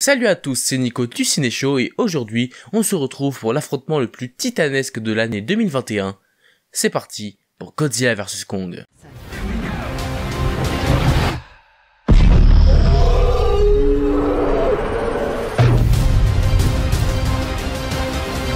Salut à tous, c'est Nico du Ciné Show et aujourd'hui on se retrouve pour l'affrontement le plus titanesque de l'année 2021. C'est parti pour Godzilla vs Kong.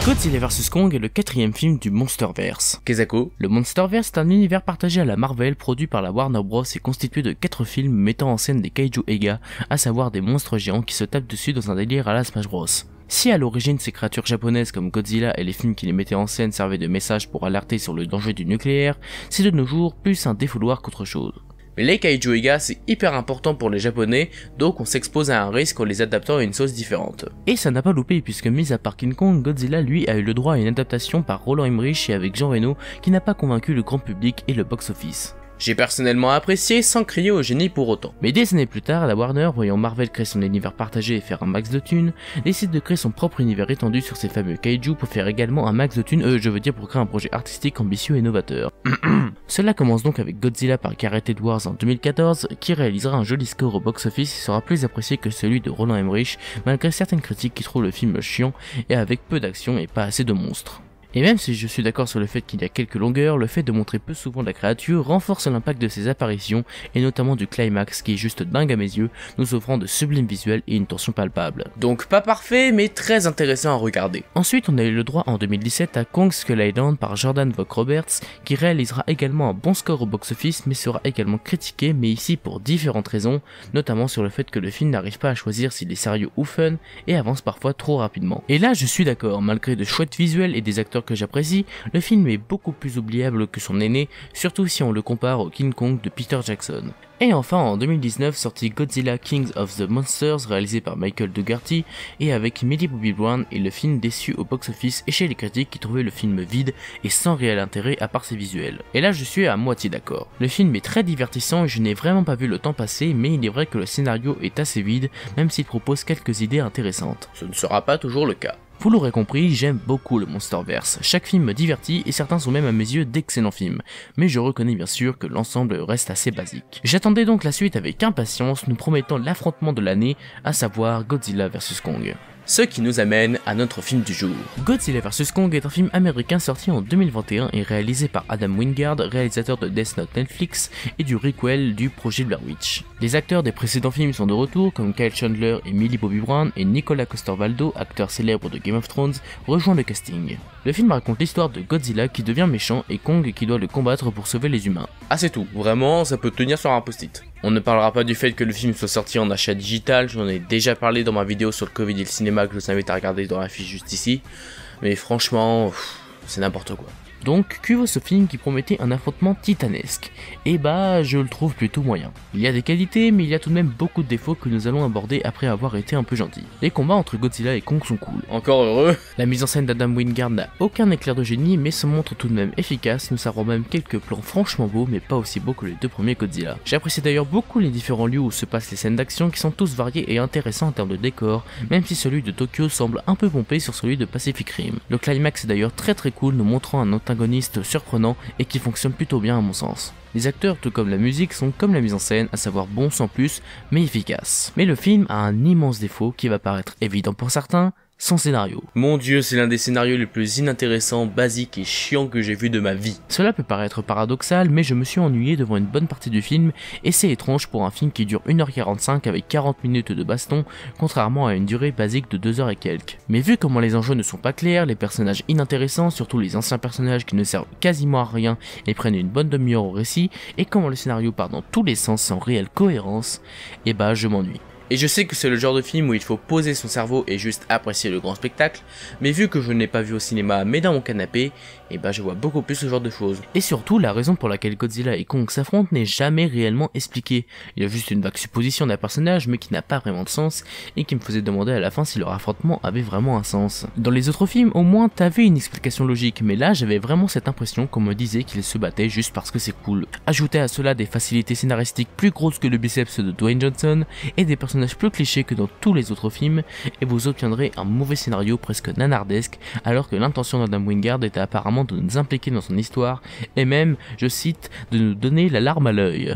Godzilla vs Kong est le quatrième film du Monsterverse. Kezako, le Monsterverse est un univers partagé à la Marvel produit par la Warner Bros et constitué de 4 films mettant en scène des kaiju Ega, à savoir des monstres géants qui se tapent dessus dans un délire à la Smash Bros. Si à l'origine ces créatures japonaises comme Godzilla et les films qui les mettaient en scène servaient de message pour alerter sur le danger du nucléaire, c'est de nos jours plus un défouloir qu'autre chose. Mais les kaiju Ega c'est hyper important pour les japonais, donc on s'expose à un risque en les adaptant à une sauce différente. Et ça n'a pas loupé puisque mis à part King Kong, Godzilla lui a eu le droit à une adaptation par Roland Emmerich et avec Jean Reno qui n'a pas convaincu le grand public et le box-office. J'ai personnellement apprécié sans crier au génie pour autant. Mais des années plus tard, la Warner, voyant Marvel créer son univers partagé et faire un max de thunes, décide de créer son propre univers étendu sur ses fameux kaiju pour faire également un max de thunes, pour créer un projet artistique ambitieux et novateur. Cela commence donc avec Godzilla par Gareth Edwards en 2014, qui réalisera un joli score au box-office et sera plus apprécié que celui de Roland Emmerich, malgré certaines critiques qui trouvent le film chiant et avec peu d'action et pas assez de monstres. Et même si je suis d'accord sur le fait qu'il y a quelques longueurs, le fait de montrer peu souvent la créature renforce l'impact de ses apparitions, et notamment du climax qui est juste dingue à mes yeux, nous offrant de sublimes visuels et une tension palpable. Donc pas parfait, mais très intéressant à regarder. Ensuite on a eu le droit en 2017 à Kong Skull Island par Jordan Vogt-Roberts, qui réalisera également un bon score au box-office, mais sera également critiqué, mais ici pour différentes raisons, notamment sur le fait que le film n'arrive pas à choisir s'il est sérieux ou fun, et avance parfois trop rapidement. Et là je suis d'accord, malgré de chouettes visuels et des acteurs que j'apprécie, le film est beaucoup plus oubliable que son aîné, surtout si on le compare au King Kong de Peter Jackson. Et enfin en 2019 sorti Godzilla Kings of the Monsters réalisé par Michael Dougherty et avec Millie Bobby Brown et le film déçu au box-office et chez les critiques qui trouvaient le film vide et sans réel intérêt à part ses visuels. Et là je suis à moitié d'accord. Le film est très divertissant et je n'ai vraiment pas vu le temps passer, mais il est vrai que le scénario est assez vide même s'il propose quelques idées intéressantes. Ce ne sera pas toujours le cas. Vous l'aurez compris, j'aime beaucoup le Monsterverse, chaque film me divertit et certains sont même à mes yeux d'excellents films, mais je reconnais bien sûr que l'ensemble reste assez basique. J'attendais donc la suite avec impatience, nous promettant l'affrontement de l'année, à savoir Godzilla vs Kong. Ce qui nous amène à notre film du jour. Godzilla vs Kong est un film américain sorti en 2021 et réalisé par Adam Wingard, réalisateur de Death Note Netflix et du requel du projet Blair Witch. Les acteurs des précédents films sont de retour comme Kyle Chandler et Millie Bobby Brown et Nicolas Coster-Waldau, acteur célèbre de Game of Thrones, rejoint le casting. Le film raconte l'histoire de Godzilla qui devient méchant et Kong qui doit le combattre pour sauver les humains. Ah c'est tout, vraiment ça peut tenir sur un post-it. On ne parlera pas du fait que le film soit sorti en achat digital, j'en ai déjà parlé dans ma vidéo sur le Covid et le cinéma que je vous invite à regarder dans la fiche juste ici, mais franchement, c'est n'importe quoi. Donc, que vaut ce film qui promettait un affrontement titanesque? Et bah, je le trouve plutôt moyen. Il y a des qualités, mais il y a tout de même beaucoup de défauts que nous allons aborder après avoir été un peu gentils. Les combats entre Godzilla et Kong sont cool. Encore heureux. La mise en scène d'Adam Wingard n'a aucun éclair de génie, mais se montre tout de même efficace, nous savons même quelques plans franchement beaux, mais pas aussi beaux que les deux premiers Godzilla. J'apprécie d'ailleurs beaucoup les différents lieux où se passent les scènes d'action qui sont tous variés et intéressants en termes de décor, même si celui de Tokyo semble un peu pompé sur celui de Pacific Rim. Le climax est d'ailleurs très cool, nous montrant un antagoniste surprenant et qui fonctionne plutôt bien à mon sens. Les acteurs tout comme la musique sont comme la mise en scène, à savoir bons sans plus, mais efficaces. Mais le film a un immense défaut qui va paraître évident pour certains, son scénario. Mon dieu, c'est l'un des scénarios les plus inintéressants, basiques et chiants que j'ai vu de ma vie. Cela peut paraître paradoxal, mais je me suis ennuyé devant une bonne partie du film, et c'est étrange pour un film qui dure 1h45 avec 40 minutes de baston, contrairement à une durée basique de 2 heures et quelques. Mais vu comment les enjeux ne sont pas clairs, les personnages inintéressants, surtout les anciens personnages qui ne servent quasiment à rien et prennent une bonne demi-heure au récit, et comment le scénario part dans tous les sens sans réelle cohérence, et bah je m'ennuie. Et je sais que c'est le genre de film où il faut poser son cerveau et juste apprécier le grand spectacle, mais vu que je ne l'ai pas vu au cinéma mais dans mon canapé, et bah je vois beaucoup plus ce genre de choses. Et surtout, la raison pour laquelle Godzilla et Kong s'affrontent n'est jamais réellement expliquée. Il y a juste une vague supposition d'un personnage mais qui n'a pas vraiment de sens et qui me faisait demander à la fin si leur affrontement avait vraiment un sens. Dans les autres films, au moins t'avais une explication logique, mais là j'avais vraiment cette impression qu'on me disait qu'ils se battaient juste parce que c'est cool. Ajoutez à cela des facilités scénaristiques plus grosses que le biceps de Dwayne Johnson et des personnages plus clichés que dans tous les autres films et vous obtiendrez un mauvais scénario presque nanardesque alors que l'intention d'Adam Wingard était apparemment de nous impliquer dans son histoire et même, je cite, de nous donner la larme à l'œil.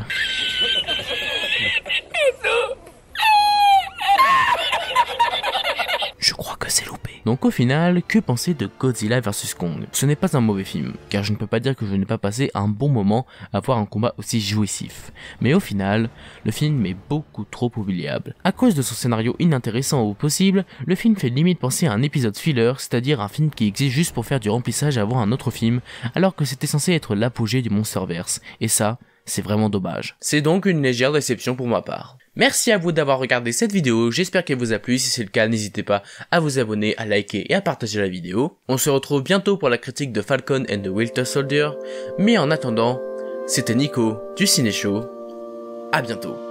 Donc au final, que penser de Godzilla vs Kong? Ce n'est pas un mauvais film, car je ne peux pas dire que je n'ai pas passé un bon moment à voir un combat aussi jouissif. Mais au final, le film est beaucoup trop oubliable. À cause de son scénario inintéressant au possible, le film fait limite penser à un épisode filler, c'est-à-dire un film qui existe juste pour faire du remplissage avant un autre film, alors que c'était censé être l'apogée du Monsterverse, et ça, c'est vraiment dommage. C'est donc une légère déception pour ma part. Merci à vous d'avoir regardé cette vidéo, j'espère qu'elle vous a plu, si c'est le cas n'hésitez pas à vous abonner, à liker et à partager la vidéo. On se retrouve bientôt pour la critique de Falcon and the Winter Soldier, mais en attendant, c'était Nico du Ciné Show, à bientôt.